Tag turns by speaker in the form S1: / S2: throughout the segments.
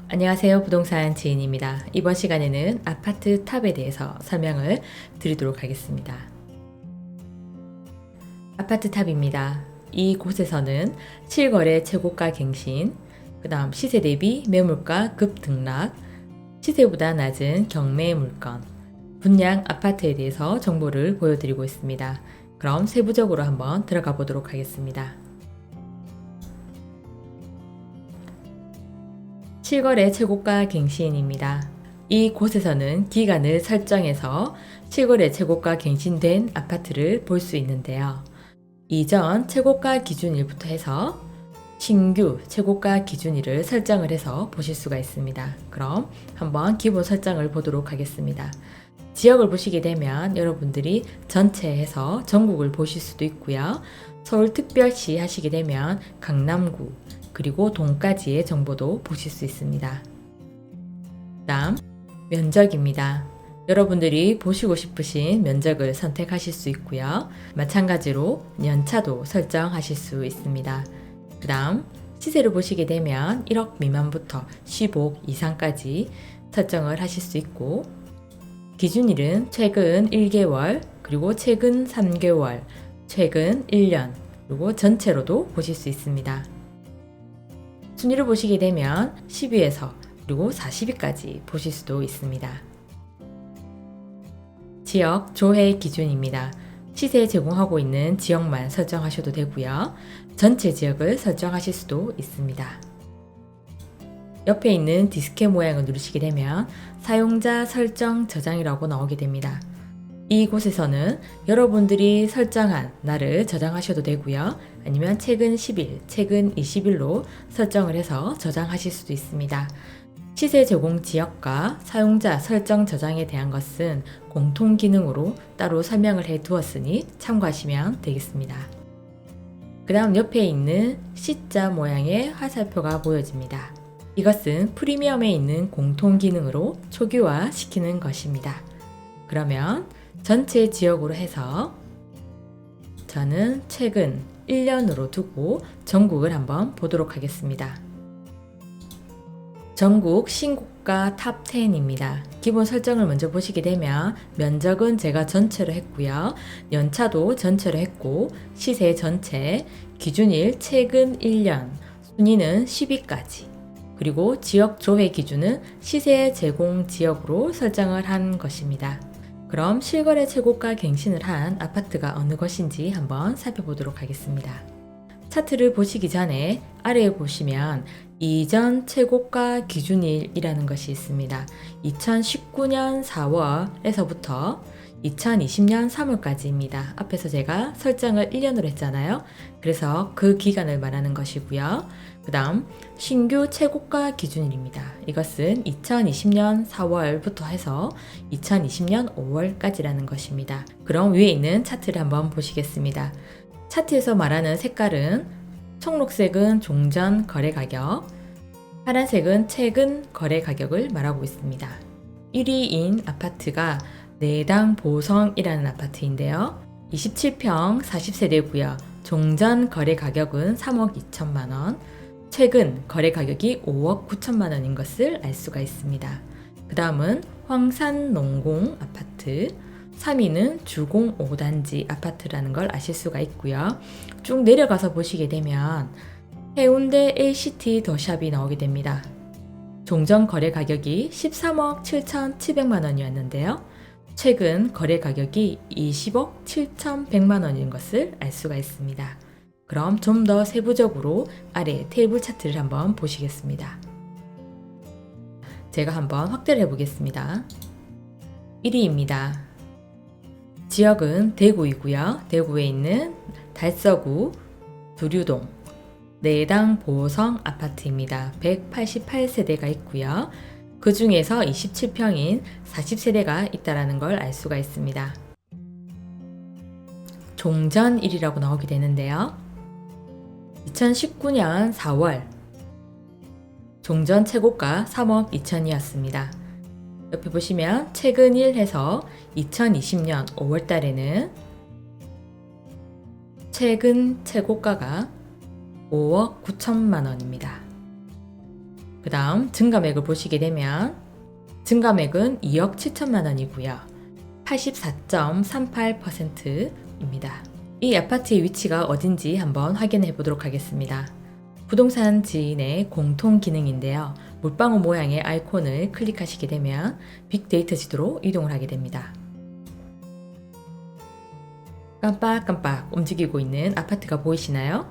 S1: 안녕하세요. 부동산 지인입니다. 이번 시간에는 아파트 탑에 대해서 설명을 드리도록 하겠습니다. 아파트 탑입니다. 이곳에서는 실거래 최고가 갱신, 그 다음 시세 대비 매물가 급등락, 시세보다 낮은 경매 물건, 분양 아파트에 대해서 정보를 보여드리고 있습니다. 그럼 세부적으로 한번 들어가 보도록 하겠습니다. 실거래 최고가 갱신입니다. 이곳에서는 기간을 설정해서 실거래 최고가 갱신된 아파트를 볼 수 있는데요. 이전 최고가 기준일부터 해서 신규 최고가 기준일을 설정을 해서 보실 수가 있습니다. 그럼 한번 기본 설정을 보도록 하겠습니다. 지역을 보시게 되면 여러분들이 전체해서 전국을 보실 수도 있고요. 서울특별시 하시게 되면 강남구 그리고 동까지의 정보도 보실 수 있습니다. 다음 면적입니다. 여러분들이 보시고 싶으신 면적을 선택하실 수 있고요. 마찬가지로 연차도 설정하실 수 있습니다. 그 다음 시세를 보시게 되면 1억 미만부터 10억 이상까지 설정을 하실 수 있고, 기준일은 최근 1개월, 그리고 최근 3개월, 최근 1년, 그리고 전체로도 보실 수 있습니다. 순위를 보시게 되면 10위에서 그리고 40위까지 보실 수도 있습니다. 지역 조회 기준입니다. 시세 제공하고 있는 지역만 설정하셔도 되고요. 전체 지역을 설정하실 수도 있습니다. 옆에 있는 디스켓 모양을 누르시게 되면 사용자 설정 저장이라고 나오게 됩니다. 이곳에서는 여러분들이 설정한 날을 저장하셔도 되고요. 아니면 최근 10일, 최근 20일로 설정을 해서 저장하실 수도 있습니다. 시세 제공 지역과 사용자 설정 저장에 대한 것은 공통 기능으로 따로 설명을 해 두었으니 참고하시면 되겠습니다. 그 다음 옆에 있는 C자 모양의 화살표가 보여집니다. 이것은 프리미엄에 있는 공통 기능으로 초기화 시키는 것입니다. 그러면 전체 지역으로 해서 저는 최근 1년으로 두고 전국을 한번 보도록 하겠습니다. 전국 신고가 탑 10입니다. 기본 설정을 먼저 보시게 되면 면적은 제가 전체로 했고요. 연차도 전체로 했고, 시세 전체, 기준일 최근 1년, 순위는 10위까지, 그리고 지역 조회 기준은 시세 제공 지역으로 설정을 한 것입니다. 그럼 실거래 최고가 갱신을 한 아파트가 어느 것인지 한번 살펴보도록 하겠습니다. 차트를 보시기 전에 아래에 보시면 이전 최고가 기준일이라는 것이 있습니다. 2019년 4월에서부터 2020년 3월까지입니다. 앞에서 제가 설정을 1년으로 했잖아요. 그래서 그 기간을 말하는 것이고요. 그 다음 신규 최고가 기준일입니다. 이것은 2020년 4월부터 해서 2020년 5월까지라는 것입니다. 그럼 위에 있는 차트를 한번 보시겠습니다. 차트에서 말하는 색깔은 청록색은 종전 거래 가격, 파란색은 최근 거래 가격을 말하고 있습니다. 1위인 아파트가 내당 보성이라는 아파트인데요. 27평 40세대고요. 종전 거래 가격은 3억 2천만 원, 최근 거래 가격이 5억 9천만 원인 것을 알 수가 있습니다. 그 다음은 황산농공 아파트, 3위는 주공 5단지 아파트라는 걸 아실 수가 있고요. 쭉 내려가서 보시게 되면 해운대 LCT 더샵이 나오게 됩니다. 종전 거래 가격이 13억 7,700만 원이었는데요. 최근 거래 가격이 20억 7,100만 원인 것을 알 수가 있습니다. 그럼 좀 더 세부적으로 아래 테이블 차트를 한번 보시겠습니다. 제가 한번 확대를 해보겠습니다. 1위입니다. 지역은 대구이고요. 대구에 있는 달서구 두류동 내당 보성 아파트입니다. 188세대가 있고요. 그 중에서 27평인 40세대가 있다는 걸 알 수가 있습니다. 종전일이라고 나오게 되는데요. 2019년 4월 종전 최고가 3억 2천이었습니다. 옆에 보시면 최근 1 해서 2020년 5월 달에는 최근 최고가가 5억 9천만 원입니다. 그 다음 증가액을 보시게 되면 증가액은 2억 7천만 원이고요. 84.38%입니다. 이 아파트의 위치가 어딘지 한번 확인해 보도록 하겠습니다. 부동산 지인의 공통 기능인데요. 물방울 모양의 아이콘을 클릭하시게 되면 빅데이터 지도로 이동을 하게 됩니다. 깜빡깜빡 움직이고 있는 아파트가 보이시나요?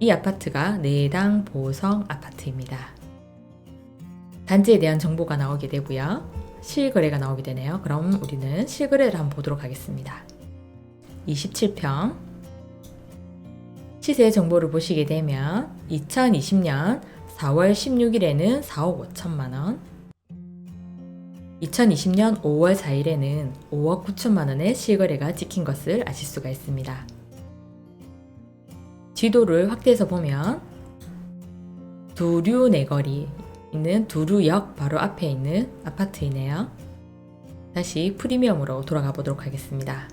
S1: 이 아파트가 내당 보성 아파트입니다. 단지에 대한 정보가 나오게 되고요. 실거래가 나오게 되네요. 그럼 우리는 실거래를 한번 보도록 하겠습니다. 27평 시세 정보를 보시게 되면 2020년 4월 16일에는 4억 5천만 원, 2020년 5월 4일에는 5억 9천만 원의 실거래가 찍힌 것을 아실 수가 있습니다. 지도를 확대해서 보면 두류내거리 있는 두류역 바로 앞에 있는 아파트이네요. 다시 프리미엄으로 돌아가 보도록 하겠습니다.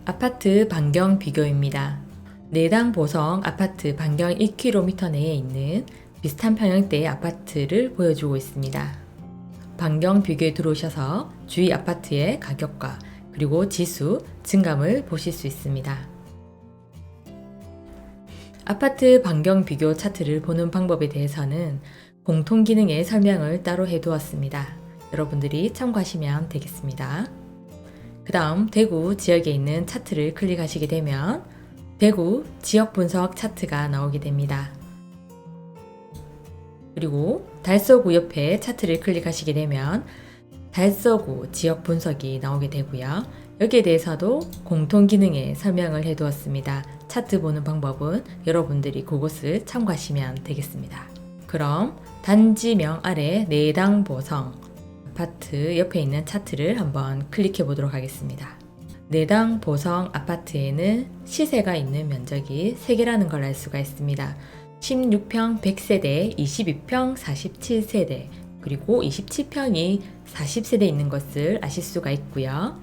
S1: 아파트 반경 비교입니다. 내당 보성 아파트 반경 1km 내에 있는 비슷한 평형대의 아파트를 보여주고 있습니다. 반경 비교에 들어오셔서 주위 아파트의 가격과 그리고 지수, 증감을 보실 수 있습니다. 아파트 반경 비교 차트를 보는 방법에 대해서는 공통 기능의 설명을 따로 해두었습니다. 여러분들이 참고하시면 되겠습니다. 그 다음 대구 지역에 있는 차트를 클릭하시게 되면 대구 지역 분석 차트가 나오게 됩니다. 그리고 달서구 옆에 차트를 클릭하시게 되면 달서구 지역 분석이 나오게 되고요. 여기에 대해서도 공통 기능에 설명을 해두었습니다. 차트 보는 방법은 여러분들이 그것을 참고하시면 되겠습니다. 그럼 단지명 아래 내당 보성 아파트 옆에 있는 차트를 한번 클릭해 보도록 하겠습니다. 내당 보성 아파트에는 시세가 있는 면적이 3개라는 걸 알 수가 있습니다. 16평 100세대, 22평 47세대, 그리고 27평이 40세대 있는 것을 아실 수가 있고요.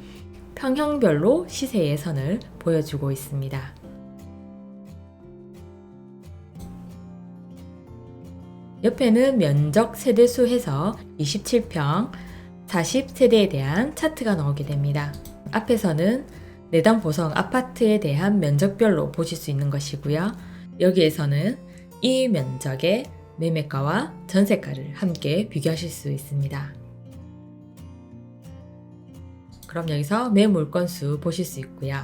S1: 평형별로 시세의 선을 보여주고 있습니다. 옆에는 면적 세대수 해서 27평 40세대에 대한 차트가 나오게 됩니다. 앞에서는 내당 보성 아파트에 대한 면적별로 보실 수 있는 것이고요. 여기에서는 이 면적의 매매가와 전세가를 함께 비교하실 수 있습니다. 그럼 여기서 매물 건수 보실 수 있고요.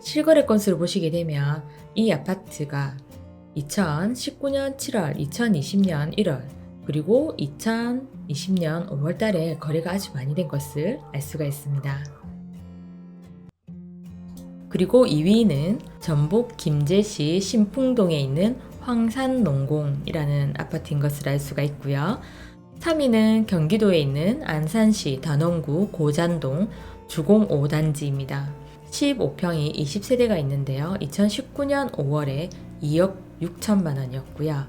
S1: 실거래 건수를 보시게 되면 이 아파트가 2019년 7월, 2020년 1월, 그리고 2020년 5월 달에 거래가 아주 많이 된 것을 알 수가 있습니다. 그리고 2위는 전북 김제시 신풍동에 있는 황산농공이라는 아파트인 것을 알 수가 있고요. 3위는 경기도에 있는 안산시 단원구 고잔동 주공 5단지입니다. 15평이 20세대가 있는데요. 2019년 5월에 2억 6천만 원이었고요.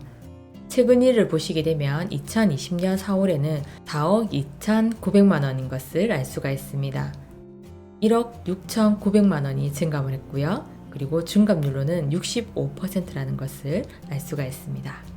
S1: 최근 일을 보시게 되면 2020년 4월에는 4억 2,900만 원인 것을 알 수가 있습니다. 1억 6,900만 원이 증감을 했고요. 그리고 증감률로는 65%라는 것을 알 수가 있습니다.